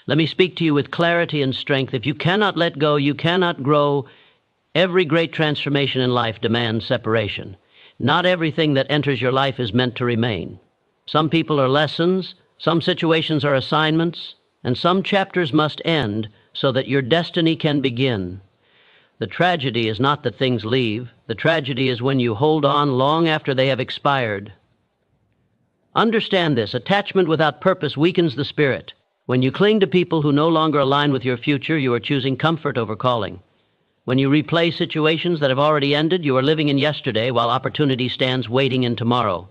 Let me speak to you with clarity and strength. If you cannot let go, you cannot grow. Every great transformation in life demands separation. Not everything that enters your life is meant to remain. Some people are lessons, some situations are assignments, and some chapters must end so that your destiny can begin. The tragedy is not that things leave. The tragedy is when you hold on long after they have expired. Understand this: attachment without purpose weakens the spirit. When you cling to people who no longer align with your future, you are choosing comfort over calling. When you replay situations that have already ended, you are living in yesterday while opportunity stands waiting in tomorrow.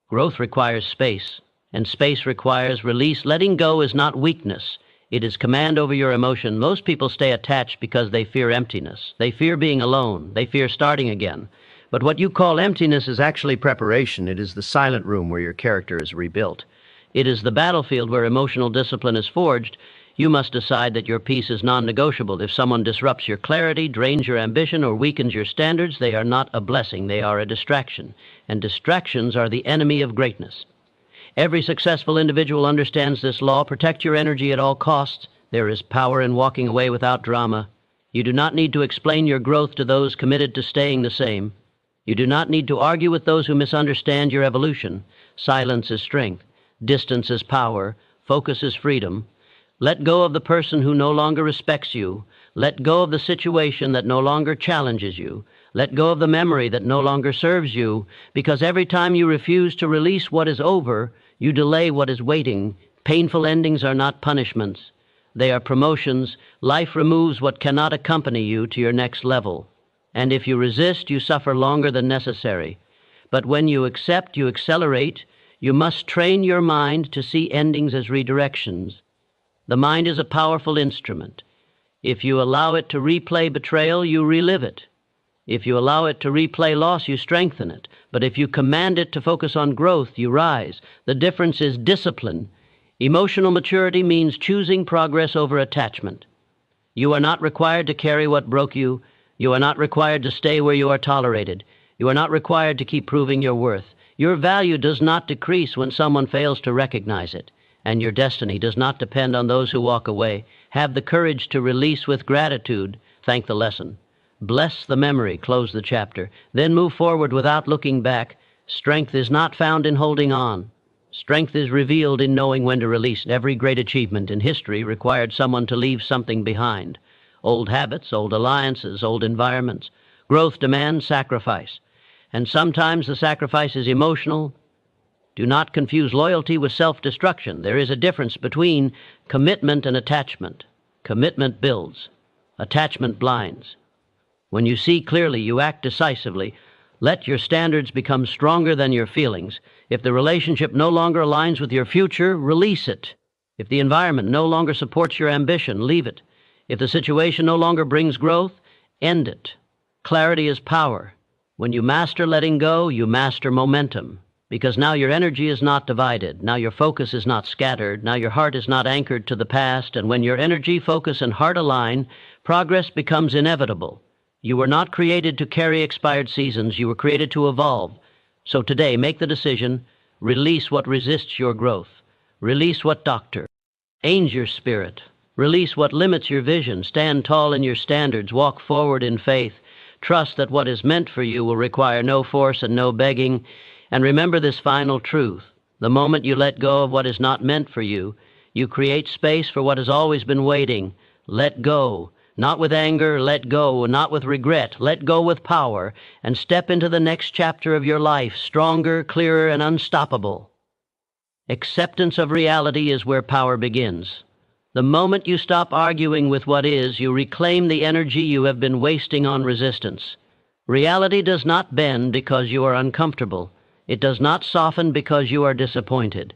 Growth requires space, and space requires release. Letting go is not weakness. It is command over your emotion. Most people stay attached because they fear emptiness. They fear being alone. They fear starting again. But what you call emptiness is actually preparation. It is the silent room where your character is rebuilt. It is the battlefield where emotional discipline is forged. You must decide that your peace is non-negotiable. If someone disrupts your clarity, drains your ambition, or weakens your standards, they are not a blessing. They are a distraction. And distractions are the enemy of greatness. Every successful individual understands this law. Protect your energy at all costs. There is power in walking away without drama. You do not need to explain your growth to those committed to staying the same. You do not need to argue with those who misunderstand your evolution. Silence is strength. Distance is power. Focus is freedom. Let go of the person who no longer respects you. Let go of the situation that no longer challenges you. Let go of the memory that no longer serves you, because every time you refuse to release what is over, you delay what is waiting. Painful endings are not punishments. They are promotions. Life removes what cannot accompany you to your next level. And if you resist, you suffer longer than necessary. But when you accept, you accelerate. You must train your mind to see endings as redirections. The mind is a powerful instrument. If you allow it to replay betrayal, you relive it. If you allow it to replay loss, you strengthen it. But if you command it to focus on growth, you rise. The difference is discipline. Emotional maturity means choosing progress over attachment. You are not required to carry what broke you. You are not required to stay where you are tolerated. You are not required to keep proving your worth. Your value does not decrease when someone fails to recognize it. And your destiny does not depend on those who walk away. Have the courage to release with gratitude. Thank the lesson. Bless the memory. Close the chapter. Then move forward without looking back. Strength is not found in holding on. Strength is revealed in knowing when to release. Every great achievement in history required someone to leave something behind. Old habits, old alliances, old environments. Growth demands sacrifice. And sometimes the sacrifice is emotional. Do not confuse loyalty with self-destruction. There is a difference between commitment and attachment. Commitment builds. Attachment blinds. When you see clearly, you act decisively. Let your standards become stronger than your feelings. If the relationship no longer aligns with your future, release it. If the environment no longer supports your ambition, leave it. If the situation no longer brings growth, end it. Clarity is power. When you master letting go, you master momentum. Because now your energy is not divided. Now your focus is not scattered. Now your heart is not anchored to the past. And when your energy, focus, and heart align, progress becomes inevitable. You were not created to carry expired seasons. You were created to evolve. So today, make the decision. Release what resists your growth. Release what doctors. Change your spirit. Release what limits your vision. Stand tall in your standards. Walk forward in faith. Trust that what is meant for you will require no force and no begging. And remember this final truth. The moment you let go of what is not meant for you, you create space for what has always been waiting. Let go. Not with anger, let go. Not with regret, let go with power. And step into the next chapter of your life, stronger, clearer, and unstoppable. Acceptance of reality is where power begins. The moment you stop arguing with what is, you reclaim the energy you have been wasting on resistance. Reality does not bend because you are uncomfortable. It does not soften because you are disappointed.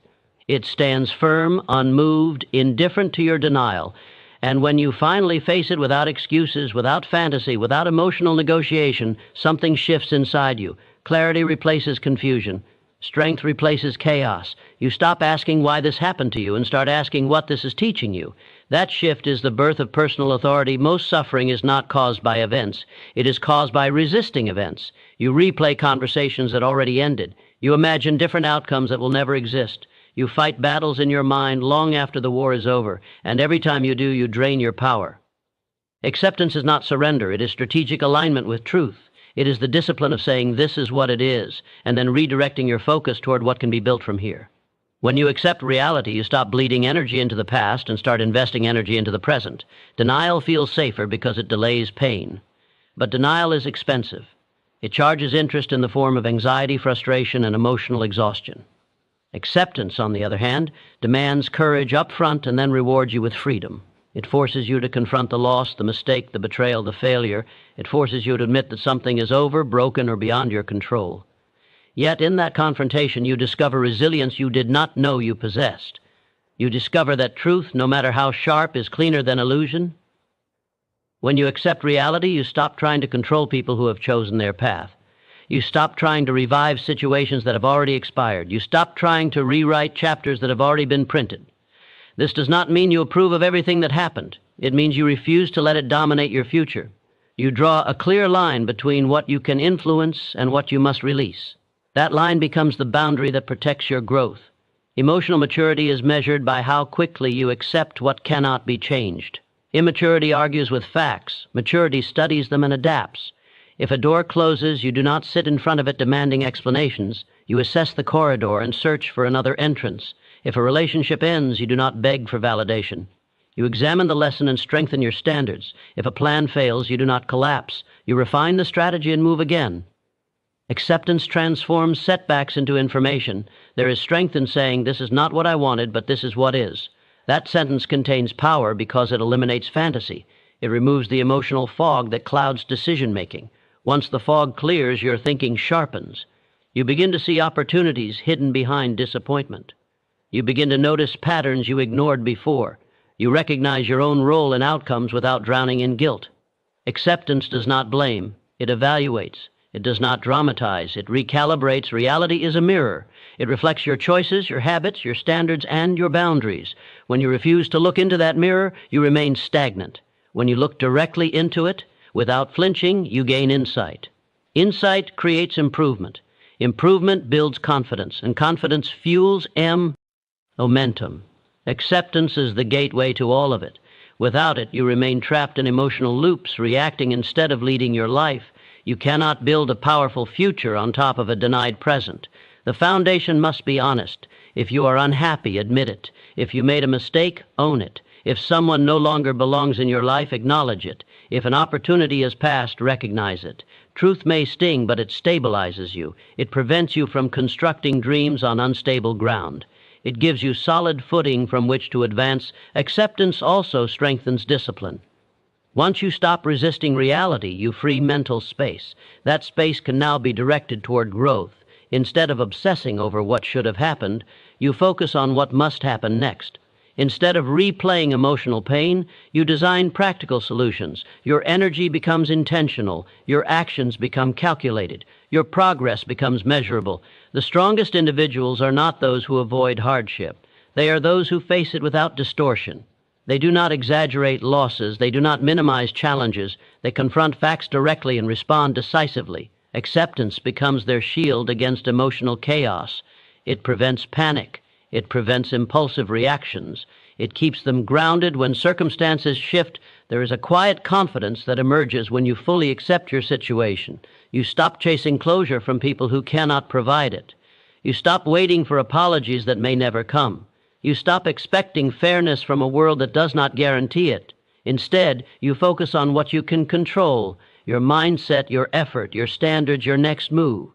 It stands firm, unmoved, indifferent to your denial. And when you finally face it without excuses, without fantasy, without emotional negotiation, something shifts inside you. Clarity replaces confusion. Strength replaces chaos. You stop asking why this happened to you and start asking what this is teaching you. That shift is the birth of personal authority. Most suffering is not caused by events. It is caused by resisting events. You replay conversations that already ended. You imagine different outcomes that will never exist. You fight battles in your mind long after the war is over, and every time you do, you drain your power. Acceptance is not surrender. It is strategic alignment with truth. It is the discipline of saying, this is what it is, and then redirecting your focus toward what can be built from here. When you accept reality, you stop bleeding energy into the past and start investing energy into the present. Denial feels safer because it delays pain. But denial is expensive. It charges interest in the form of anxiety, frustration, and emotional exhaustion. Acceptance, on the other hand, demands courage up front and then rewards you with freedom. It forces you to confront the loss, the mistake, the betrayal, the failure. It forces you to admit that something is over, broken, or beyond your control. Yet in that confrontation, you discover resilience you did not know you possessed. You discover that truth, no matter how sharp, is cleaner than illusion. When you accept reality, you stop trying to control people who have chosen their path. You stop trying to revive situations that have already expired. You stop trying to rewrite chapters that have already been printed. This does not mean you approve of everything that happened. It means you refuse to let it dominate your future. You draw a clear line between what you can influence and what you must release. That line becomes the boundary that protects your growth. Emotional maturity is measured by how quickly you accept what cannot be changed. Immaturity argues with facts. Maturity studies them and adapts. If a door closes, you do not sit in front of it demanding explanations. You assess the corridor and search for another entrance. If a relationship ends, you do not beg for validation. You examine the lesson and strengthen your standards. If a plan fails, you do not collapse. You refine the strategy and move again. Acceptance transforms setbacks into information. There is strength in saying, this is not what I wanted, but this is what is. That sentence contains power because it eliminates fantasy. It removes the emotional fog that clouds decision-making. Once the fog clears, your thinking sharpens. You begin to see opportunities hidden behind disappointment. You begin to notice patterns you ignored before. You recognize your own role in outcomes without drowning in guilt. Acceptance does not blame. It evaluates. It does not dramatize. It recalibrates. Reality is a mirror. It reflects your choices, your habits, your standards, and your boundaries. When you refuse to look into that mirror, you remain stagnant. When you look directly into it, without flinching, you gain insight. Insight creates improvement. Improvement builds confidence, and confidence fuels momentum. Acceptance is the gateway to all of it. Without it, you remain trapped in emotional loops, reacting instead of leading your life. You cannot build a powerful future on top of a denied present. The foundation must be honest. If you are unhappy, admit it. If you made a mistake, own it. If someone no longer belongs in your life, acknowledge it. If an opportunity has passed, recognize it. Truth may sting, but it stabilizes you. It prevents you from constructing dreams on unstable ground. It gives you solid footing from which to advance. Acceptance also strengthens discipline. Once you stop resisting reality, you free mental space. That space can now be directed toward growth. Instead of obsessing over what should have happened, you focus on what must happen next. Instead of replaying emotional pain, you design practical solutions. Your energy becomes intentional. Your actions become calculated. Your progress becomes measurable. The strongest individuals are not those who avoid hardship. They are those who face it without distortion. They do not exaggerate losses. They do not minimize challenges. They confront facts directly and respond decisively. Acceptance becomes their shield against emotional chaos. It prevents panic. It prevents impulsive reactions. It keeps them grounded when circumstances shift. There is a quiet confidence that emerges when you fully accept your situation. You stop chasing closure from people who cannot provide it. You stop waiting for apologies that may never come. You stop expecting fairness from a world that does not guarantee it. Instead, you focus on what you can control, your mindset, your effort, your standards, your next move.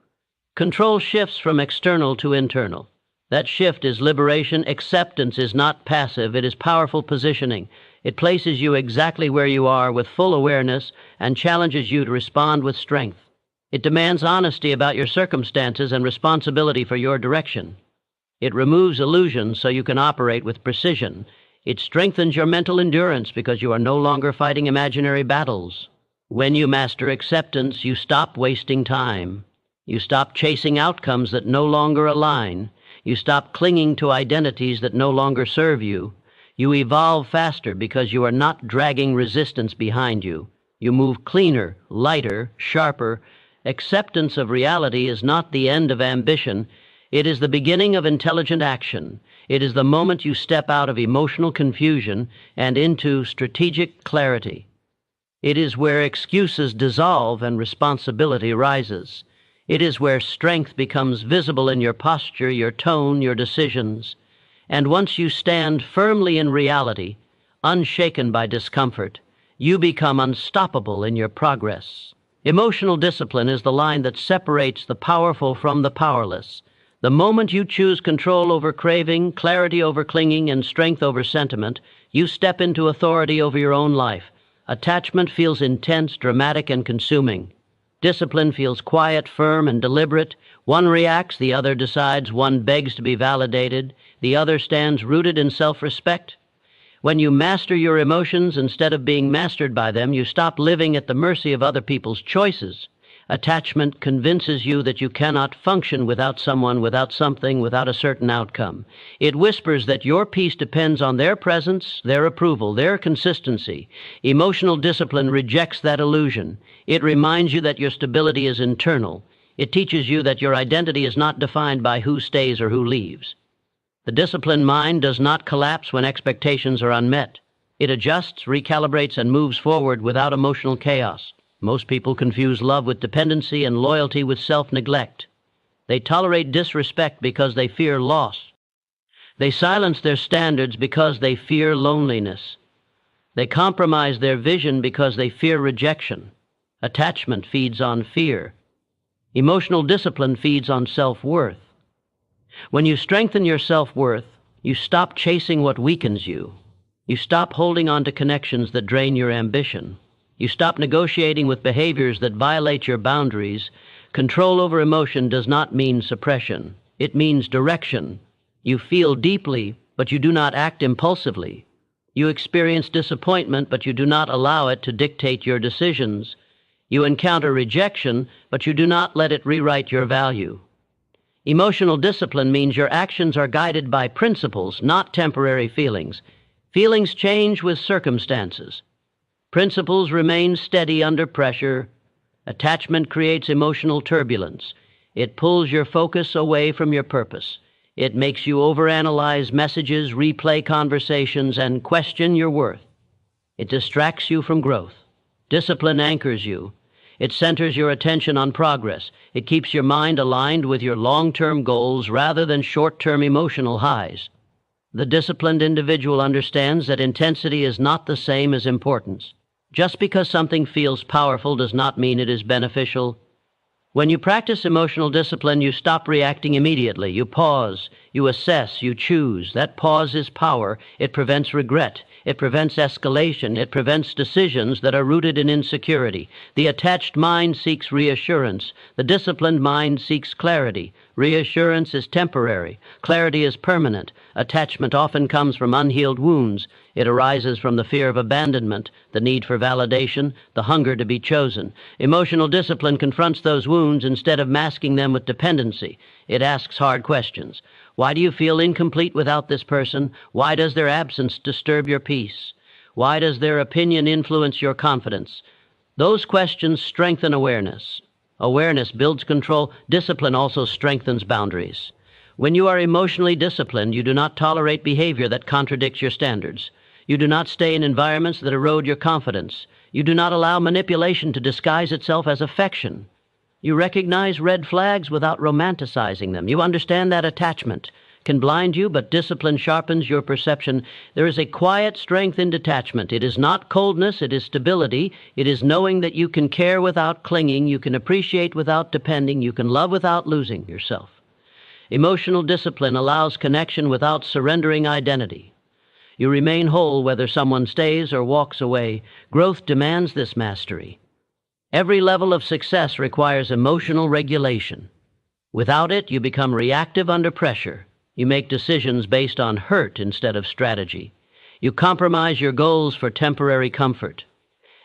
Control shifts from external to internal. That shift is liberation. Acceptance is not passive. It is powerful positioning. It places you exactly where you are with full awareness and challenges you to respond with strength. It demands honesty about your circumstances and responsibility for your direction. It removes illusions so you can operate with precision. It strengthens your mental endurance because you are no longer fighting imaginary battles. When you master acceptance, you stop wasting time. You stop chasing outcomes that no longer align. You stop clinging to identities that no longer serve you. You evolve faster because you are not dragging resistance behind you. You move cleaner, lighter, sharper. Acceptance of reality is not the end of ambition. It is the beginning of intelligent action. It is the moment you step out of emotional confusion and into strategic clarity. It is where excuses dissolve and responsibility rises. It is where strength becomes visible in your posture, your tone, your decisions. And once you stand firmly in reality, unshaken by discomfort, you become unstoppable in your progress. Emotional discipline is the line that separates the powerful from the powerless. The moment you choose control over craving, clarity over clinging, and strength over sentiment, you step into authority over your own life. Attachment feels intense, dramatic, and consuming. Discipline feels quiet, firm, and deliberate. One reacts, the other decides, one begs to be validated, the other stands rooted in self-respect. When you master your emotions instead of being mastered by them, you stop living at the mercy of other people's choices. Attachment convinces you that you cannot function without someone, without something, without a certain outcome. It whispers that your peace depends on their presence, their approval, their consistency. Emotional discipline rejects that illusion. It reminds you that your stability is internal. It teaches you that your identity is not defined by who stays or who leaves. The disciplined mind does not collapse when expectations are unmet. It adjusts, recalibrates, and moves forward without emotional chaos. Most people confuse love with dependency and loyalty with self-neglect. They tolerate disrespect because they fear loss. They silence their standards because they fear loneliness. They compromise their vision because they fear rejection. Attachment feeds on fear. Emotional discipline feeds on self-worth. When you strengthen your self-worth, you stop chasing what weakens you. You stop holding on to connections that drain your ambition. You stop negotiating with behaviors that violate your boundaries. Control over emotion does not mean suppression. It means direction. You feel deeply, but you do not act impulsively. You experience disappointment, but you do not allow it to dictate your decisions. You encounter rejection, but you do not let it rewrite your value. Emotional discipline means your actions are guided by principles, not temporary feelings. Feelings change with circumstances. Principles remain steady under pressure. Attachment creates emotional turbulence. It pulls your focus away from your purpose. It makes you overanalyze messages, replay conversations, and question your worth. It distracts you from growth. Discipline anchors you. It centers your attention on progress. It keeps your mind aligned with your long-term goals rather than short-term emotional highs. The disciplined individual understands that intensity is not the same as importance. Just because something feels powerful does not mean it is beneficial. When you practice emotional discipline, you stop reacting immediately. You pause, you assess, you choose. That pause is power. It prevents regret. It prevents escalation. It prevents decisions that are rooted in insecurity. The attached mind seeks reassurance. The disciplined mind seeks clarity. Reassurance is temporary. Clarity is permanent. Attachment often comes from unhealed wounds. It arises from the fear of abandonment, the need for validation, the hunger to be chosen. Emotional discipline confronts those wounds instead of masking them with dependency. It asks hard questions. Why do you feel incomplete without this person? Why does their absence disturb your peace? Why does their opinion influence your confidence? Those questions strengthen awareness. Awareness builds control. Discipline also strengthens boundaries. When you are emotionally disciplined, you do not tolerate behavior that contradicts your standards. You do not stay in environments that erode your confidence. You do not allow manipulation to disguise itself as affection. You recognize red flags without romanticizing them. You understand that attachment can blind you, but discipline sharpens your perception. There is a quiet strength in detachment. It is not coldness, it is stability. It is knowing that you can care without clinging, you can appreciate without depending, you can love without losing yourself. Emotional discipline allows connection without surrendering identity. You remain whole whether someone stays or walks away. Growth demands this mastery. Every level of success requires emotional regulation. Without it, you become reactive under pressure. You make decisions based on hurt instead of strategy. You compromise your goals for temporary comfort.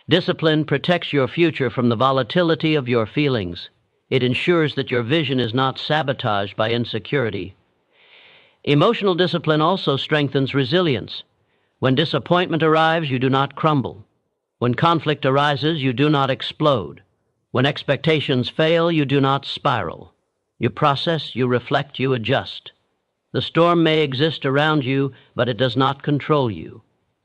Discipline protects your future from the volatility of your feelings. It ensures that your vision is not sabotaged by insecurity. Emotional discipline also strengthens resilience. When disappointment arrives, you do not crumble. When conflict arises, you do not explode. When expectations fail, you do not spiral. You process, you reflect, you adjust. The storm may exist around you, but it does not control you.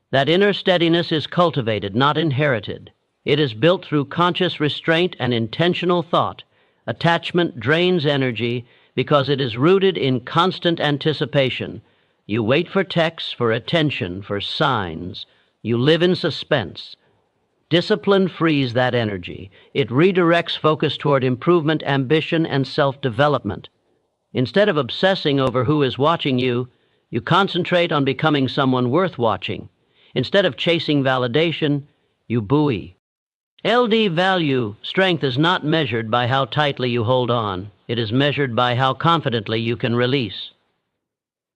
That inner steadiness is cultivated, not inherited. It is built through conscious restraint and intentional thought. Attachment drains energy because it is rooted in constant anticipation. You wait for texts, for attention, for signs. You live in suspense. Discipline frees that energy. It redirects focus toward improvement, ambition, and self-development. Instead of obsessing over who is watching you, you concentrate on becoming someone worth watching. Instead of chasing validation, you buoy. LD value strength is not measured by how tightly you hold on. It is measured by how confidently you can release.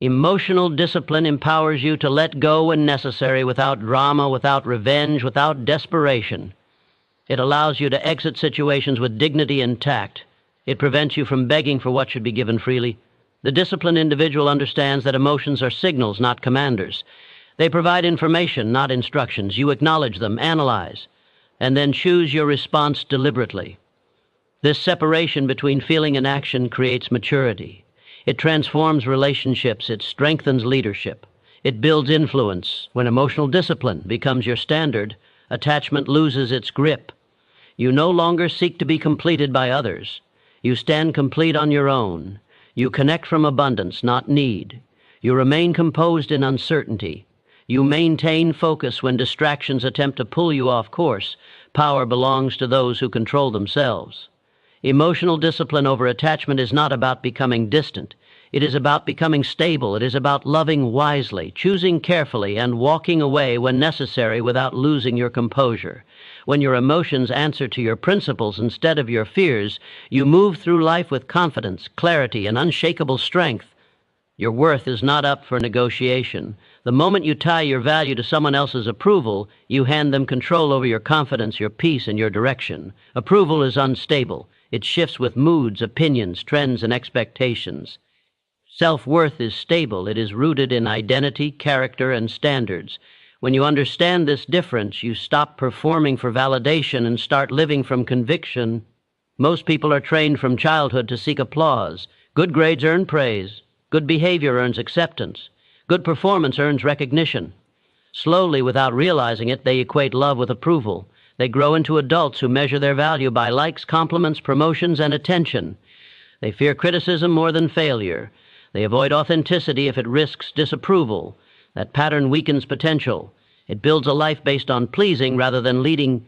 Emotional discipline empowers you to let go when necessary, without drama, without revenge, without desperation. It allows you to exit situations with dignity and tact. It prevents you from begging for what should be given freely. The disciplined individual understands that emotions are signals, not commanders. They provide information, not instructions. You acknowledge them, analyze, and then choose your response deliberately. This separation between feeling and action creates maturity. It transforms relationships. It strengthens leadership. It builds influence. When emotional discipline becomes your standard, attachment loses its grip. You no longer seek to be completed by others. You stand complete on your own. You connect from abundance, not need. You remain composed in uncertainty. You maintain focus when distractions attempt to pull you off course. Power belongs to those who control themselves. Emotional discipline over attachment is not about becoming distant. It is about becoming stable. It is about loving wisely, choosing carefully, and walking away when necessary without losing your composure. When your emotions answer to your principles instead of your fears, you move through life with confidence, clarity, and unshakable strength. Your worth is not up for negotiation. The moment you tie your value to someone else's approval, you hand them control over your confidence, your peace, and your direction. Approval is unstable. It shifts with moods, opinions, trends, and expectations. Self-worth is stable. It is rooted in identity, character, and standards. When you understand this difference, you stop performing for validation and start living from conviction. Most people are trained from childhood to seek applause. Good grades earn praise. Good behavior earns acceptance. Good performance earns recognition. Slowly, without realizing it, they equate love with approval. They grow into adults who measure their value by likes, compliments, promotions, and attention. They fear criticism more than failure. They avoid authenticity if it risks disapproval. That pattern weakens potential. It builds a life based on pleasing rather than leading.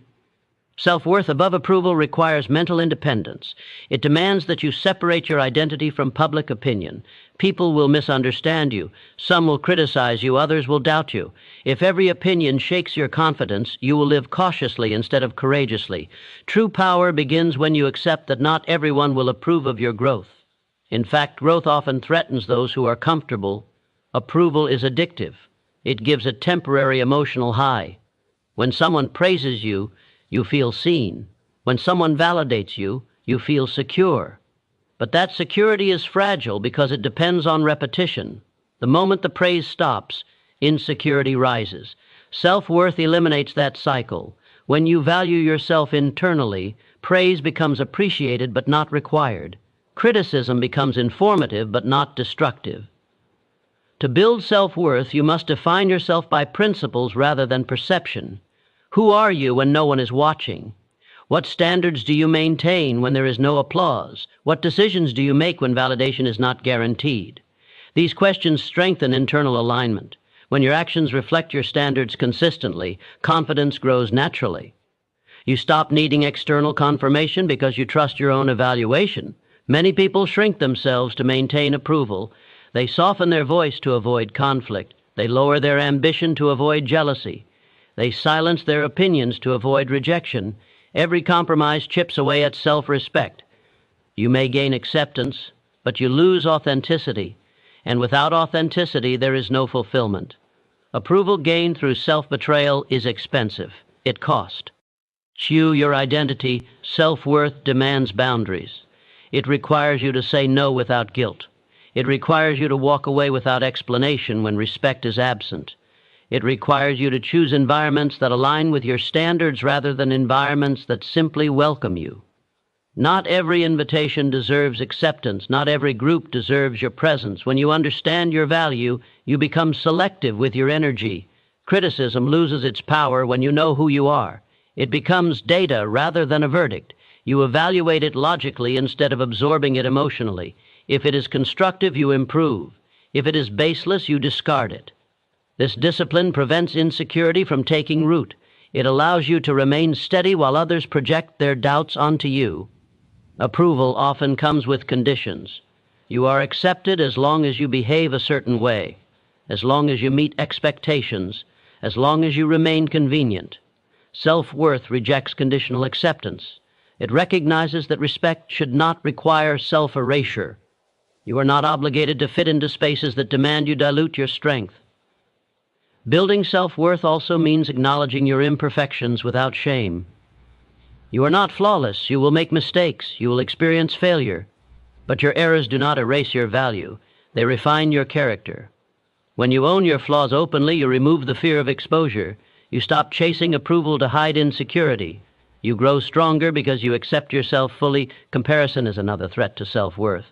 Self-worth above approval requires mental independence. It demands that you separate your identity from public opinion. People will misunderstand you. Some will criticize you. Others will doubt you. If every opinion shakes your confidence, you will live cautiously instead of courageously. True power begins when you accept that not everyone will approve of your growth. In fact, growth often threatens those who are comfortable. Approval is addictive. It gives a temporary emotional high. When someone praises you, you feel seen. When someone validates you, you feel secure. But that security is fragile because it depends on repetition. The moment the praise stops, insecurity rises. Self-worth eliminates that cycle. When you value yourself internally, praise becomes appreciated but not required. Criticism becomes informative but not destructive. To build self-worth, you must define yourself by principles rather than perception. Who are you when no one is watching? What standards do you maintain when there is no applause? What decisions do you make when validation is not guaranteed? These questions strengthen internal alignment. When your actions reflect your standards consistently, confidence grows naturally. You stop needing external confirmation because you trust your own evaluation. Many people shrink themselves to maintain approval. They soften their voice to avoid conflict. They lower their ambition to avoid jealousy. They silence their opinions to avoid rejection. Every compromise chips away at self-respect. You may gain acceptance, but you lose authenticity. And without authenticity, there is no fulfillment. Approval gained through self-betrayal is expensive. It costs you your identity. Self-worth demands boundaries. It requires you to say no without guilt. It requires you to walk away without explanation when respect is absent. It requires you to choose environments that align with your standards rather than environments that simply welcome you. Not every invitation deserves acceptance. Not every group deserves your presence. When you understand your value, you become selective with your energy. Criticism loses its power when you know who you are. It becomes data rather than a verdict. You evaluate it logically instead of absorbing it emotionally. If it is constructive, you improve. If it is baseless, you discard it. This discipline prevents insecurity from taking root. It allows you to remain steady while others project their doubts onto you. Approval often comes with conditions. You are accepted as long as you behave a certain way, as long as you meet expectations, as long as you remain convenient. Self-worth rejects conditional acceptance. It recognizes that respect should not require self-erasure. You are not obligated to fit into spaces that demand you dilute your strength. Building self-worth also means acknowledging your imperfections without shame. You are not flawless. You will make mistakes. You will experience failure. But your errors do not erase your value. They refine your character. When you own your flaws openly, you remove the fear of exposure. You stop chasing approval to hide insecurity. You grow stronger because you accept yourself fully. Comparison is another threat to self-worth.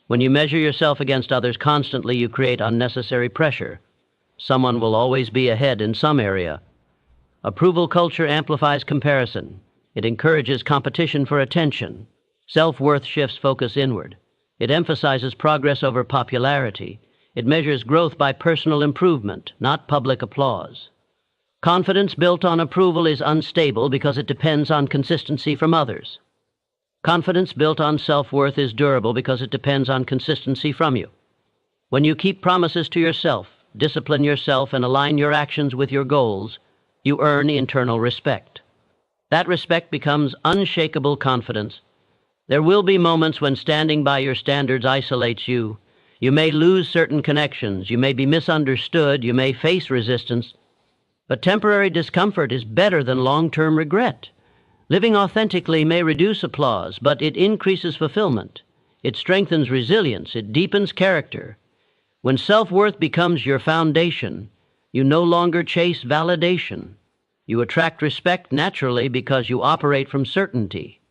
When you measure yourself against others constantly, you create unnecessary pressure. Someone will always be ahead in some area. Approval culture amplifies comparison. It encourages competition for attention. Self-worth shifts focus inward. It emphasizes progress over popularity. It measures growth by personal improvement, not public applause. Confidence built on approval is unstable because it depends on consistency from others. Confidence built on self-worth is durable because it depends on consistency from you. When you keep promises to yourself, discipline yourself, and align your actions with your goals, you earn internal respect. That respect becomes unshakable confidence. There will be moments when standing by your standards isolates you. You may lose certain connections. You may be misunderstood. You may face resistance. But temporary discomfort is better than long-term regret. Living authentically may reduce applause, but it increases fulfillment. It strengthens resilience. It deepens character. When self-worth becomes your foundation, you no longer chase validation. You attract respect naturally because you operate from certainty.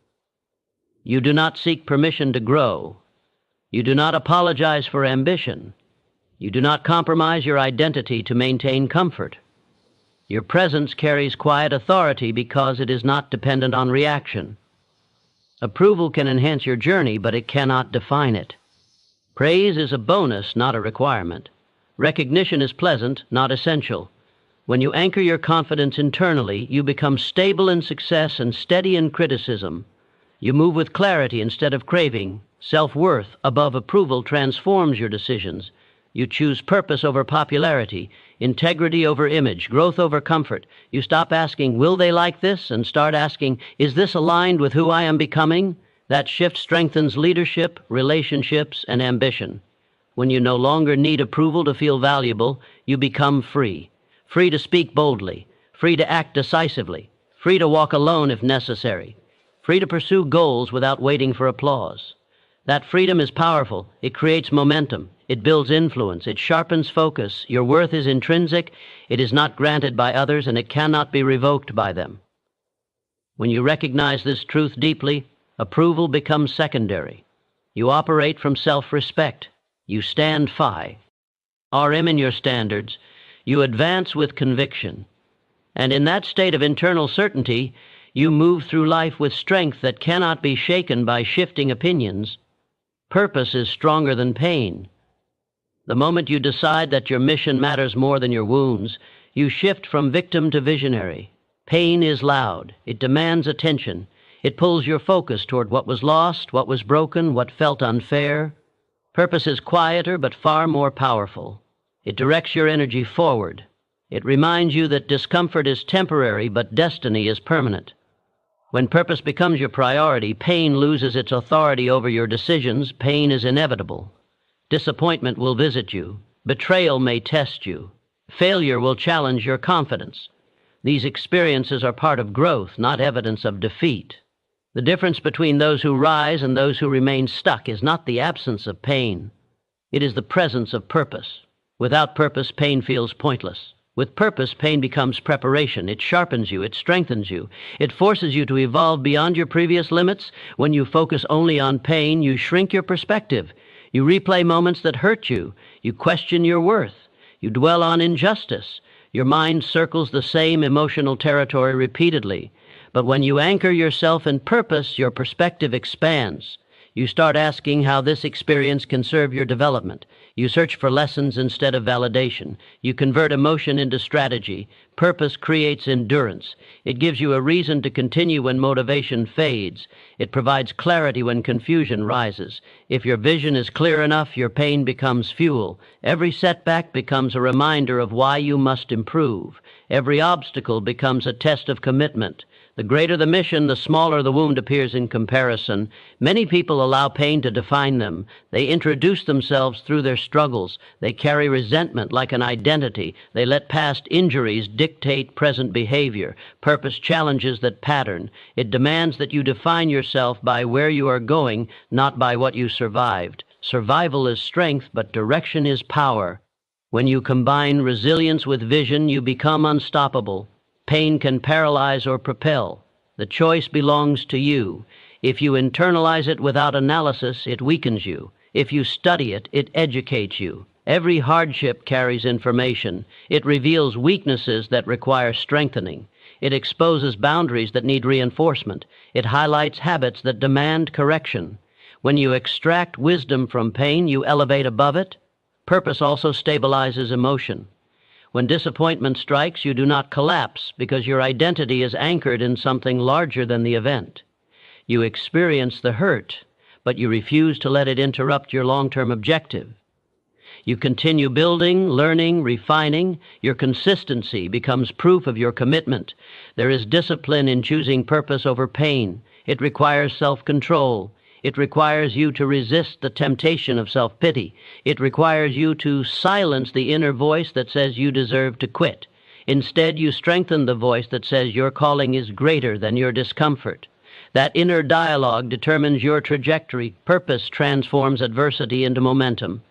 You do not seek permission to grow. You do not apologize for ambition. You do not compromise your identity to maintain comfort. Your presence carries quiet authority because it is not dependent on reaction. Approval can enhance your journey, but it cannot define it. Praise is a bonus, not a requirement. Recognition is pleasant, not essential. When you anchor your confidence internally, you become stable in success and steady in criticism. You move with clarity instead of craving. Self-worth above approval transforms your decisions. You choose purpose over popularity, integrity over image, growth over comfort. You stop asking, will they like this? And start asking, is this aligned with who I am becoming? That shift strengthens leadership, relationships, and ambition. When you no longer need approval to feel valuable, you become free. Free to speak boldly, free to act decisively, free to walk alone if necessary, free to pursue goals without waiting for applause. That freedom is powerful. It creates momentum. It builds influence. It sharpens focus. Your worth is intrinsic. It is not granted by others, and it cannot be revoked by them. When you recognize this truth deeply, approval becomes secondary. You operate from self-respect. You stand RM in your standards. You advance with conviction. And in that state of internal certainty, you move through life with strength that cannot be shaken by shifting opinions. Purpose is stronger than pain. The moment you decide that your mission matters more than your wounds, you shift from victim to visionary. Pain is loud. It demands attention. It pulls your focus toward what was lost, what was broken, what felt unfair. Purpose is quieter but far more powerful. It directs your energy forward. It reminds you that discomfort is temporary, but destiny is permanent. When purpose becomes your priority, pain loses its authority over your decisions. Pain is inevitable. Disappointment will visit you. Betrayal may test you. Failure will challenge your confidence. These experiences are part of growth, not evidence of defeat. The difference between those who rise and those who remain stuck is not the absence of pain. It is the presence of purpose. Without purpose, pain feels pointless. With purpose, pain becomes preparation. It sharpens you. It strengthens you. It forces you to evolve beyond your previous limits. When you focus only on pain, you shrink your perspective. You replay moments that hurt you. You question your worth. You dwell on injustice. Your mind circles the same emotional territory repeatedly. But when you anchor yourself in purpose, your perspective expands. You start asking how this experience can serve your development. You search for lessons instead of validation. You convert emotion into strategy. Purpose creates endurance. It gives you a reason to continue when motivation fades. It provides clarity when confusion rises. If your vision is clear enough, your pain becomes fuel. Every setback becomes a reminder of why you must improve. Every obstacle becomes a test of commitment. The greater the mission, the smaller the wound appears in comparison. Many people allow pain to define them. They introduce themselves through their struggles. They carry resentment like an identity. They let past injuries dictate present behavior. Purpose challenges that pattern. It demands that you define yourself by where you are going, not by what you survived. Survival is strength, but direction is power. When you combine resilience with vision, you become unstoppable. Pain can paralyze or propel. The choice belongs to you. If you internalize it without analysis, it weakens you. If you study it, it educates you. Every hardship carries information. It reveals weaknesses that require strengthening. It exposes boundaries that need reinforcement. It highlights habits that demand correction. When you extract wisdom from pain, you elevate above it. Purpose also stabilizes emotion. When disappointment strikes, you do not collapse because your identity is anchored in something larger than the event. You experience the hurt, but you refuse to let it interrupt your long-term objective. You continue building, learning, refining. Your consistency becomes proof of your commitment. There is discipline in choosing purpose over pain. It requires self-control. It requires you to resist the temptation of self-pity. It requires you to silence the inner voice that says you deserve to quit. Instead, you strengthen the voice that says your calling is greater than your discomfort. That inner dialogue determines your trajectory. Purpose transforms adversity into momentum.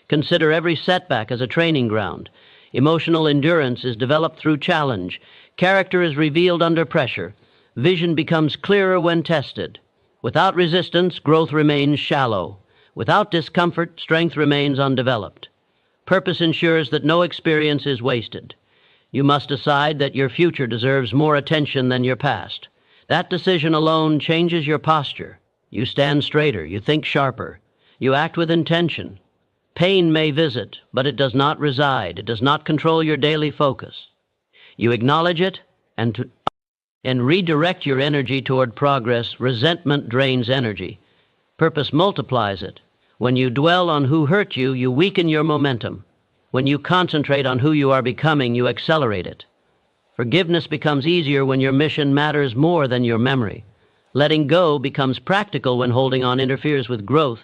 Consider every setback as a training ground. Emotional endurance is developed through challenge. Character is revealed under pressure. Vision becomes clearer when tested. Without resistance, growth remains shallow. Without discomfort, strength remains undeveloped. Purpose ensures that no experience is wasted. You must decide that your future deserves more attention than your past. That decision alone changes your posture. You stand straighter, you think sharper, you act with intention. Pain may visit, but it does not reside. It does not control your daily focus. You acknowledge it and redirect your energy toward progress. Resentment drains energy. Purpose multiplies it. When you dwell on who hurt you, you weaken your momentum. When you concentrate on who you are becoming, you accelerate it. Forgiveness becomes easier when your mission matters more than your memory. Letting go becomes practical when holding on interferes with growth.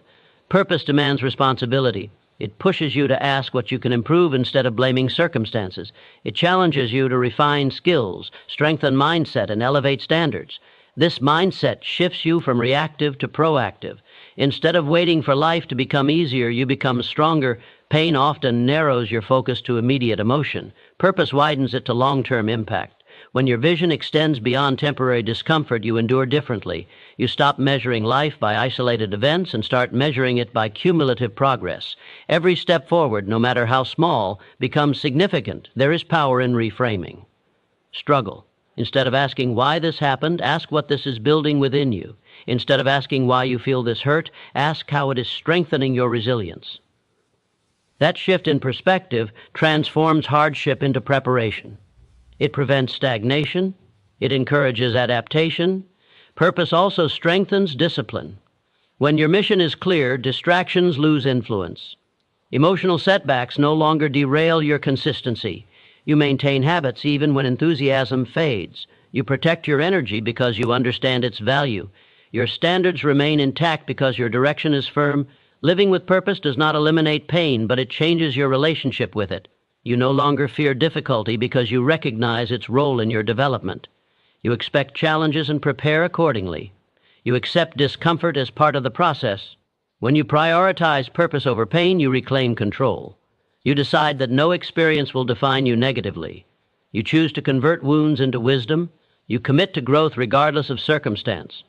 Purpose demands responsibility. It pushes you to ask what you can improve instead of blaming circumstances. It challenges you to refine skills, strengthen mindset, and elevate standards. This mindset shifts you from reactive to proactive. Instead of waiting for life to become easier, you become stronger. Pain often narrows your focus to immediate emotion. Purpose widens it to long-term impact. When your vision extends beyond temporary discomfort, you endure differently. You stop measuring life by isolated events and start measuring it by cumulative progress. Every step forward, no matter how small, becomes significant. There is power in reframing. Struggle. Instead of asking why this happened, ask what this is building within you. Instead of asking why you feel this hurt, ask how it is strengthening your resilience. That shift in perspective transforms hardship into preparation. It prevents stagnation. It encourages adaptation. Purpose also strengthens discipline. When your mission is clear, distractions lose influence. Emotional setbacks no longer derail your consistency. You maintain habits even when enthusiasm fades. You protect your energy because you understand its value. Your standards remain intact because your direction is firm. Living with purpose does not eliminate pain, but it changes your relationship with it. You no longer fear difficulty because you recognize its role in your development. You expect challenges and prepare accordingly. You accept discomfort as part of the process. When you prioritize purpose over pain, you reclaim control. You decide that no experience will define you negatively. You choose to convert wounds into wisdom. You commit to growth regardless of circumstance.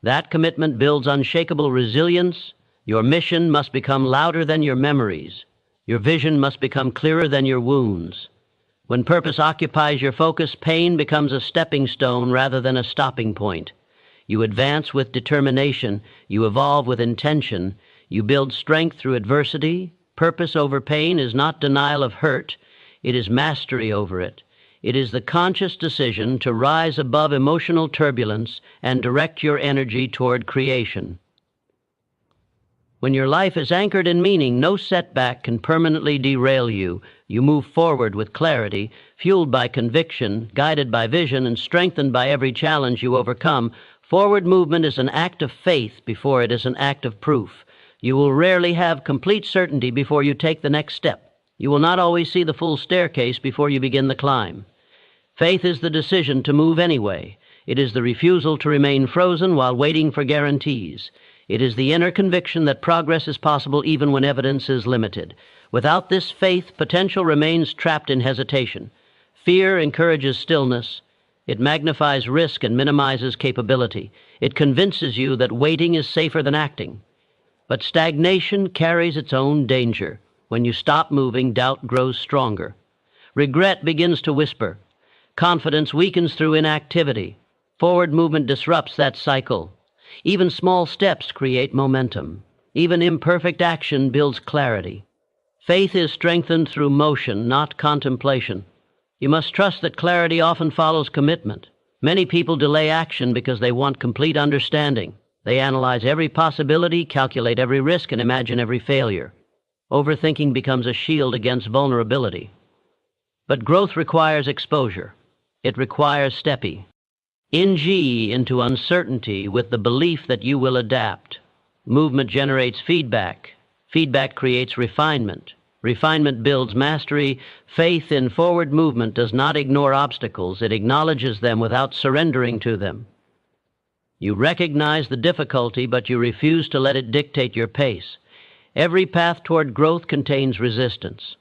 That commitment builds unshakable resilience. Your mission must become louder than your memories. Your vision must become clearer than your wounds. When purpose occupies your focus, pain becomes a stepping stone rather than a stopping point. You advance with determination. You evolve with intention. You build strength through adversity. Purpose over pain is not denial of hurt. It is mastery over it. It is the conscious decision to rise above emotional turbulence and direct your energy toward creation. When your life is anchored in meaning, no setback can permanently derail you. You move forward with clarity, fueled by conviction, guided by vision, and strengthened by every challenge you overcome. Forward movement is an act of faith before it is an act of proof. You will rarely have complete certainty before you take the next step. You will not always see the full staircase before you begin the climb. Faith is the decision to move anyway. It is the refusal to remain frozen while waiting for guarantees. It is the inner conviction that progress is possible even when evidence is limited. Without this faith, potential remains trapped in hesitation. Fear encourages stillness. It magnifies risk and minimizes capability. It convinces you that waiting is safer than acting. But stagnation carries its own danger. When you stop moving, doubt grows stronger. Regret begins to whisper. Confidence weakens through inactivity. Forward movement disrupts that cycle. Even small steps create momentum. Even imperfect action builds clarity. Faith is strengthened through motion, not contemplation. You must trust that clarity often follows commitment. Many people delay action because they want complete understanding. They analyze every possibility, calculate every risk, and imagine every failure. Overthinking becomes a shield against vulnerability. But growth requires exposure. It requires stepping into uncertainty with the belief that you will adapt. Movement generates feedback. Feedback creates refinement. Refinement builds mastery. Faith in forward movement does not ignore obstacles. It acknowledges them without surrendering to them. You recognize the difficulty, but you refuse to let it dictate your pace. Every path toward growth contains resistance.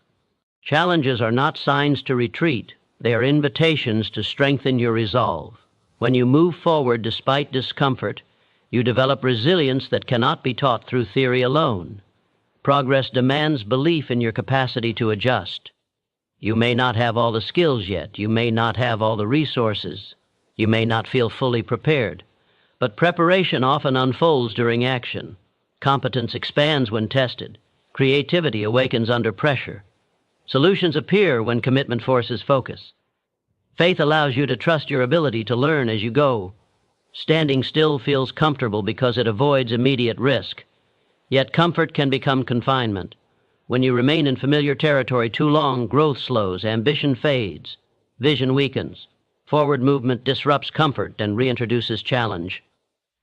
Challenges are not signs to retreat. They are invitations to strengthen your resolve. When you move forward despite discomfort, you develop resilience that cannot be taught through theory alone. Progress demands belief in your capacity to adjust. You may not have all the skills yet. You may not have all the resources. You may not feel fully prepared. But preparation often unfolds during action. Competence expands when tested. Creativity awakens under pressure. Solutions appear when commitment forces focus. Faith allows you to trust your ability to learn as you go. Standing still feels comfortable because it avoids immediate risk. Yet comfort can become confinement. When you remain in familiar territory too long, growth slows, ambition fades, vision weakens. Forward movement disrupts comfort and reintroduces challenge.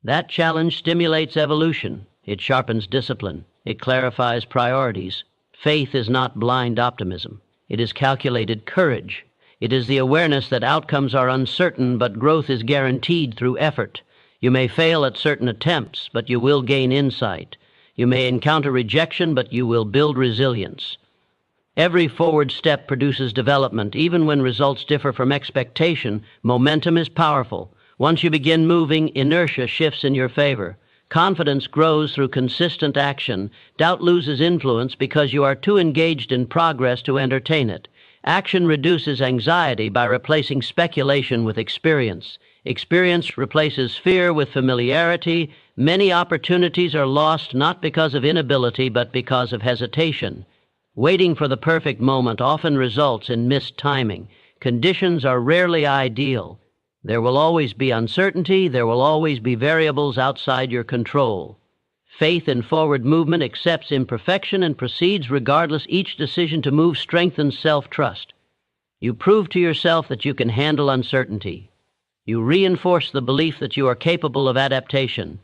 That challenge stimulates evolution. It sharpens discipline. It clarifies priorities. Faith is not blind optimism. It is calculated courage. It is the awareness that outcomes are uncertain, but growth is guaranteed through effort. You may fail at certain attempts, but you will gain insight. You may encounter rejection, but you will build resilience. Every forward step produces development. Even when results differ from expectation, momentum is powerful. Once you begin moving, inertia shifts in your favor. Confidence grows through consistent action. Doubt loses influence because you are too engaged in progress to entertain it. Action reduces anxiety by replacing speculation with experience. Experience replaces fear with familiarity. Many opportunities are lost not because of inability, but because of hesitation. Waiting for the perfect moment often results in missed timing. Conditions are rarely ideal. There will always be uncertainty. There will always be variables outside your control. Faith in forward movement accepts imperfection and proceeds regardless. Each decision to move strengthens self-trust. You prove to yourself that you can handle uncertainty. You reinforce the belief that you are capable of adaptation,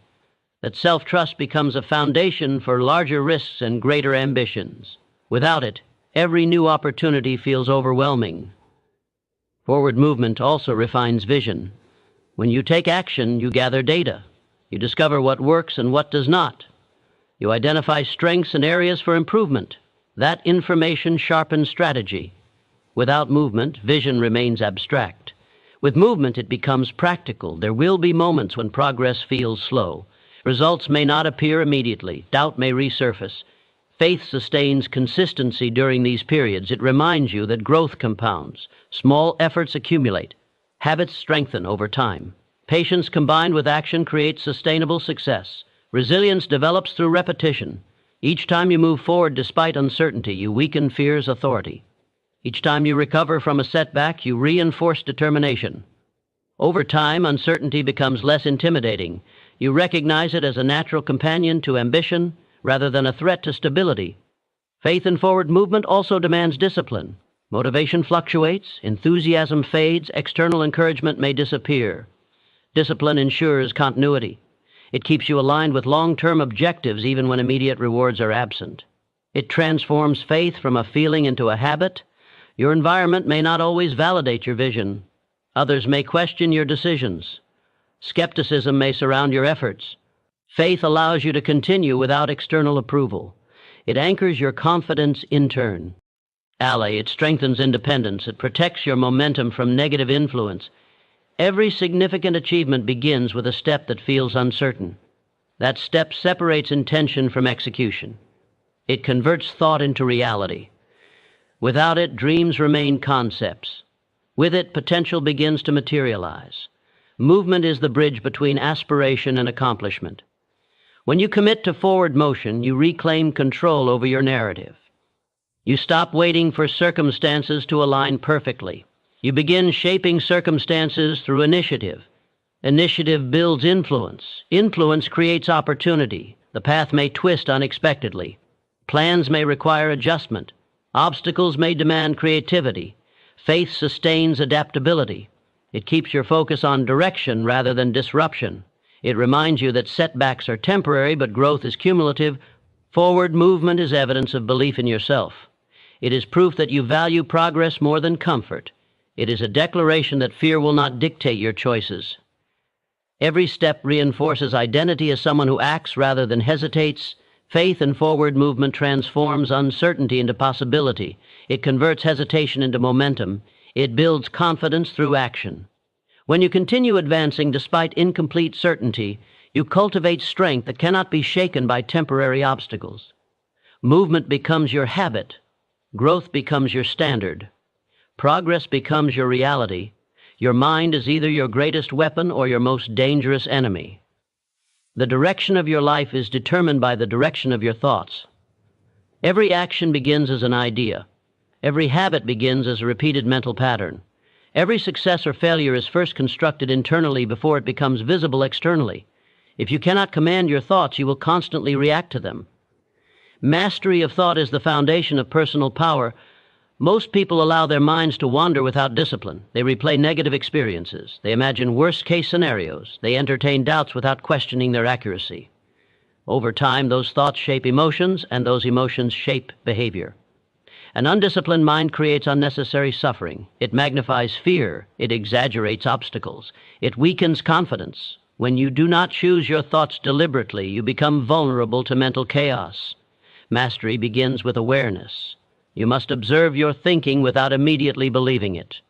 that self-trust becomes a foundation for larger risks and greater ambitions. Without it, every new opportunity feels overwhelming. Forward movement also refines vision. When you take action, you gather data. You discover what works and what does not. You identify strengths and areas for improvement. That information sharpens strategy. Without movement, vision remains abstract. With movement, it becomes practical. There will be moments when progress feels slow. Results may not appear immediately. Doubt may resurface. Faith sustains consistency during these periods. It reminds you that growth compounds. Small efforts accumulate. Habits strengthen over time. Patience combined with action creates sustainable success. Resilience develops through repetition. Each time you move forward despite uncertainty, you weaken fear's authority. Each time you recover from a setback, you reinforce determination. Over time, uncertainty becomes less intimidating. You recognize it as a natural companion to ambition rather than a threat to stability. Faith in forward movement also demands discipline. Motivation fluctuates, enthusiasm fades, external encouragement may disappear. Discipline ensures continuity. It keeps you aligned with long-term objectives even when immediate rewards are absent. It transforms faith from a feeling into a habit. Your environment may not always validate your vision. Others may question your decisions. Skepticism may surround your efforts. Faith allows you to continue without external approval. It anchors your confidence in turn. Ally, it strengthens independence. It protects your momentum from negative influence. Every significant achievement begins with a step that feels uncertain. That step separates intention from execution. It converts thought into reality. Without it, dreams remain concepts. With it, potential begins to materialize. Movement is the bridge between aspiration and accomplishment. When you commit to forward motion, you reclaim control over your narrative. You stop waiting for circumstances to align perfectly. You begin shaping circumstances through initiative. Initiative builds influence. Influence creates opportunity. The path may twist unexpectedly. Plans may require adjustment. Obstacles may demand creativity. Faith sustains adaptability. It keeps your focus on direction rather than disruption. It reminds you that setbacks are temporary, but growth is cumulative. Forward movement is evidence of belief in yourself. It is proof that you value progress more than comfort. It is a declaration that fear will not dictate your choices. Every step reinforces identity as someone who acts rather than hesitates. Faith in forward movement transforms uncertainty into possibility. It converts hesitation into momentum. It builds confidence through action. When you continue advancing despite incomplete certainty, you cultivate strength that cannot be shaken by temporary obstacles. Movement becomes your habit. Growth becomes your standard. Progress becomes your reality. Your mind is either your greatest weapon or your most dangerous enemy. The direction of your life is determined by the direction of your thoughts. Every action begins as an idea. Every habit begins as a repeated mental pattern. Every success or failure is first constructed internally before it becomes visible externally. If you cannot command your thoughts, you will constantly react to them. Mastery of thought is the foundation of personal power. Most people allow their minds to wander without discipline. They replay negative experiences. They imagine worst-case scenarios. They entertain doubts without questioning their accuracy. Over time, those thoughts shape emotions, and those emotions shape behavior. An undisciplined mind creates unnecessary suffering. It magnifies fear. It exaggerates obstacles. It weakens confidence. When you do not choose your thoughts deliberately, you become vulnerable to mental chaos. Mastery begins with awareness. You must observe your thinking without immediately believing it.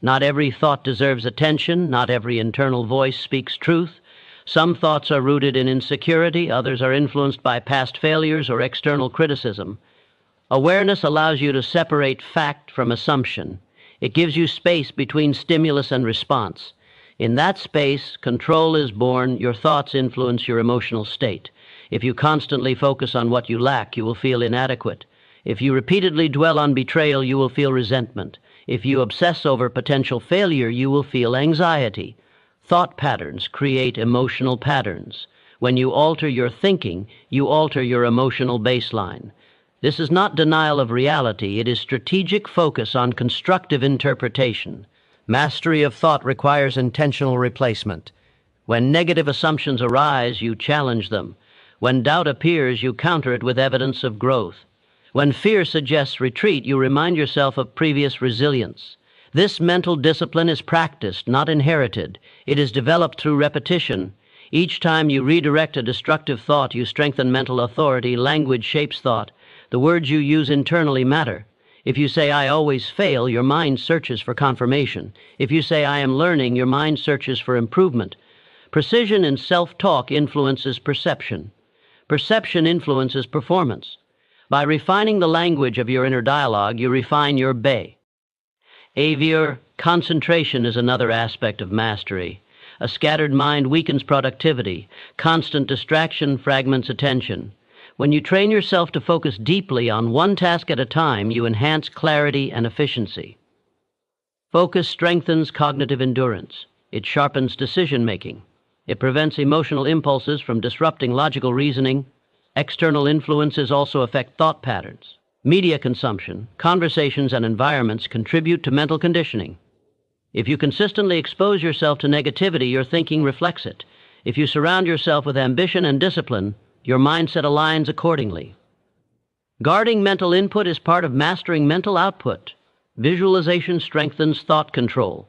Not every thought deserves attention. Not every internal voice speaks truth. Some thoughts are rooted in insecurity. Others are influenced by past failures or external criticism. Awareness allows you to separate fact from assumption. It gives you space between stimulus and response. In that space, control is born. Your thoughts influence your emotional state. If you constantly focus on what you lack, you will feel inadequate. If you repeatedly dwell on betrayal, you will feel resentment. If you obsess over potential failure, you will feel anxiety. Thought patterns create emotional patterns. When you alter your thinking, you alter your emotional baseline. This is not denial of reality. It is strategic focus on constructive interpretation. Mastery of thought requires intentional replacement. When negative assumptions arise, you challenge them. When doubt appears, you counter it with evidence of growth. When fear suggests retreat, you remind yourself of previous resilience. This mental discipline is practiced, not inherited. It is developed through repetition. Each time you redirect a destructive thought, you strengthen mental authority. Language shapes thought. The words you use internally matter. If you say, "I always fail," your mind searches for confirmation. If you say, "I am learning," your mind searches for improvement. Precision in self-talk influences perception. Perception influences performance. By refining the language of your inner dialogue, you refine your behavior. Concentration is another aspect of mastery. A scattered mind weakens productivity. Constant distraction fragments attention. When you train yourself to focus deeply on one task at a time, you enhance clarity and efficiency. Focus strengthens cognitive endurance. It sharpens decision-making. It prevents emotional impulses from disrupting logical reasoning. External influences also affect thought patterns. Media consumption, conversations, and environments contribute to mental conditioning. If you consistently expose yourself to negativity, your thinking reflects it. If you surround yourself with ambition and discipline, your mindset aligns accordingly. Guarding mental input is part of mastering mental output. Visualization strengthens thought control.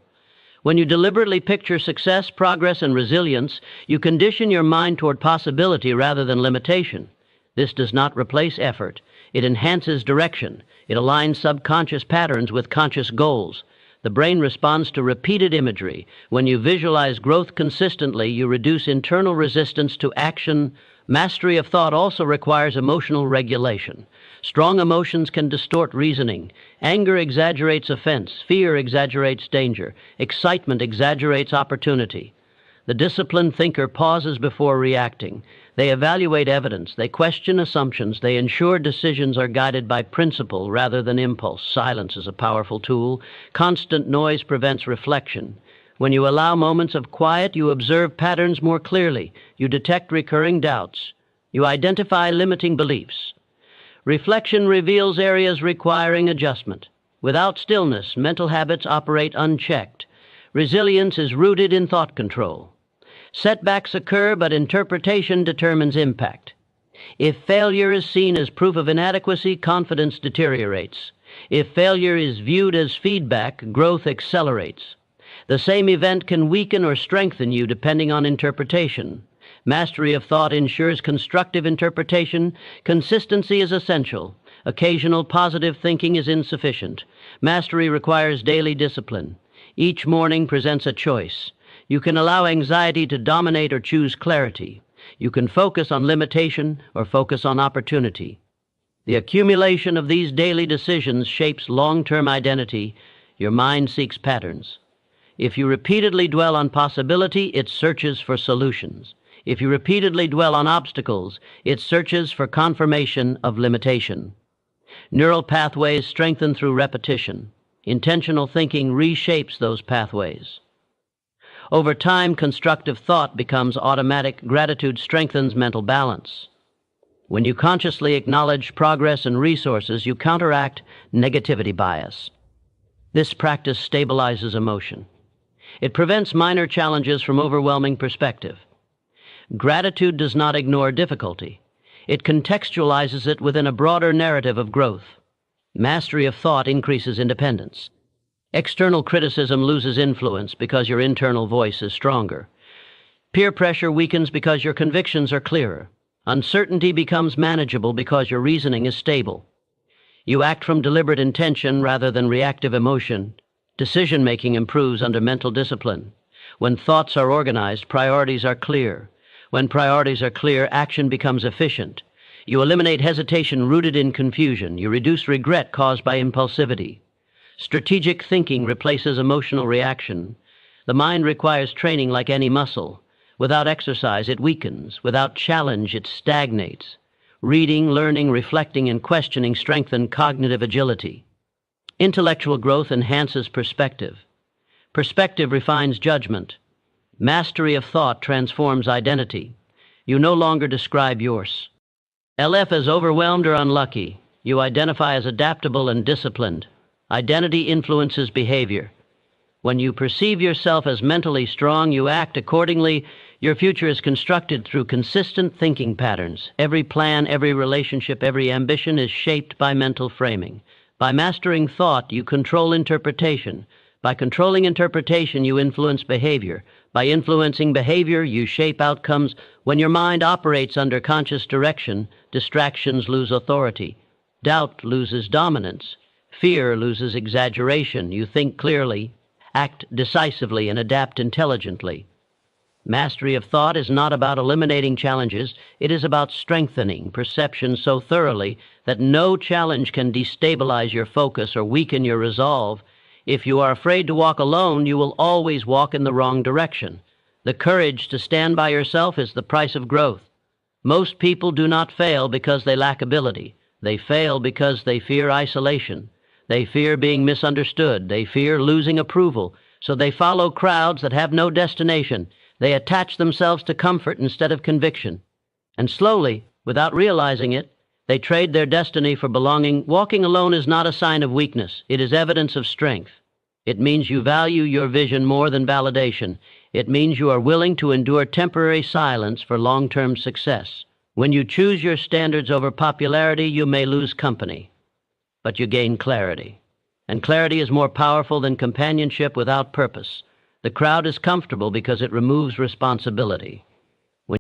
When you deliberately picture success, progress, and resilience, you condition your mind toward possibility rather than limitation. This does not replace effort. It enhances direction. It aligns subconscious patterns with conscious goals. The brain responds to repeated imagery. When you visualize growth consistently, you reduce internal resistance to action. Mastery of thought also requires emotional regulation. Strong emotions can distort reasoning. Anger exaggerates offense. Fear exaggerates danger. Excitement exaggerates opportunity. The disciplined thinker pauses before reacting. They evaluate evidence. They question assumptions. They ensure decisions are guided by principle rather than impulse. Silence is a powerful tool. Constant noise prevents reflection. When you allow moments of quiet, you observe patterns more clearly. You detect recurring doubts. You identify limiting beliefs. Reflection reveals areas requiring adjustment. Without stillness, mental habits operate unchecked. Resilience is rooted in thought control. Setbacks occur, but interpretation determines impact. If failure is seen as proof of inadequacy, confidence deteriorates. If failure is viewed as feedback, growth accelerates. The same event can weaken or strengthen you depending on interpretation. Mastery of thought ensures constructive interpretation. Consistency is essential. Occasional positive thinking is insufficient. Mastery requires daily discipline. Each morning presents a choice. You can allow anxiety to dominate or choose clarity. You can focus on limitation or focus on opportunity. The accumulation of these daily decisions shapes long-term identity. Your mind seeks patterns. If you repeatedly dwell on possibility, it searches for solutions. If you repeatedly dwell on obstacles, it searches for confirmation of limitation. Neural pathways strengthen through repetition. Intentional thinking reshapes those pathways. Over time, constructive thought becomes automatic. Gratitude strengthens mental balance. When you consciously acknowledge progress and resources, you counteract negativity bias. This practice stabilizes emotion. It prevents minor challenges from overwhelming perspective. Gratitude does not ignore difficulty. It contextualizes it within a broader narrative of growth. Mastery of thought increases independence. External criticism loses influence because your internal voice is stronger. Peer pressure weakens because your convictions are clearer. Uncertainty becomes manageable because your reasoning is stable. You act from deliberate intention rather than reactive emotion. Decision-making improves under mental discipline. When thoughts are organized, priorities are clear. When priorities are clear, action becomes efficient. You eliminate hesitation rooted in confusion. You reduce regret caused by impulsivity. Strategic thinking replaces emotional reaction. The mind requires training like any muscle. Without exercise, it weakens. Without challenge, it stagnates. Reading, learning, reflecting, and questioning strengthen cognitive agility. Intellectual growth enhances perspective. Perspective refines judgment. Mastery of thought transforms identity. You no longer describe yours. LF as overwhelmed or unlucky. You identify as adaptable and disciplined. Identity influences behavior. When you perceive yourself as mentally strong, you act accordingly. Your future is constructed through consistent thinking patterns. Every plan, every relationship, every ambition is shaped by mental framing. By mastering thought, you control interpretation. By controlling interpretation, you influence behavior. By influencing behavior, you shape outcomes. When your mind operates under conscious direction, distractions lose authority. Doubt loses dominance. Fear loses exaggeration. You think clearly, act decisively, and adapt intelligently. Mastery of thought is not about eliminating challenges. It is about strengthening perception so thoroughly that no challenge can destabilize your focus or weaken your resolve. If you are afraid to walk alone, you will always walk in the wrong direction. The courage to stand by yourself is the price of growth. Most people do not fail because they lack ability. They fail because they fear isolation. They fear being misunderstood. They fear losing approval. So they follow crowds that have no destination. They attach themselves to comfort instead of conviction. And slowly, without realizing it, they trade their destiny for belonging. Walking alone is not a sign of weakness. It is evidence of strength. It means you value your vision more than validation. It means you are willing to endure temporary silence for long-term success. When you choose your standards over popularity, you may lose company, but you gain clarity. And clarity is more powerful than companionship without purpose. The crowd is comfortable because it removes responsibility.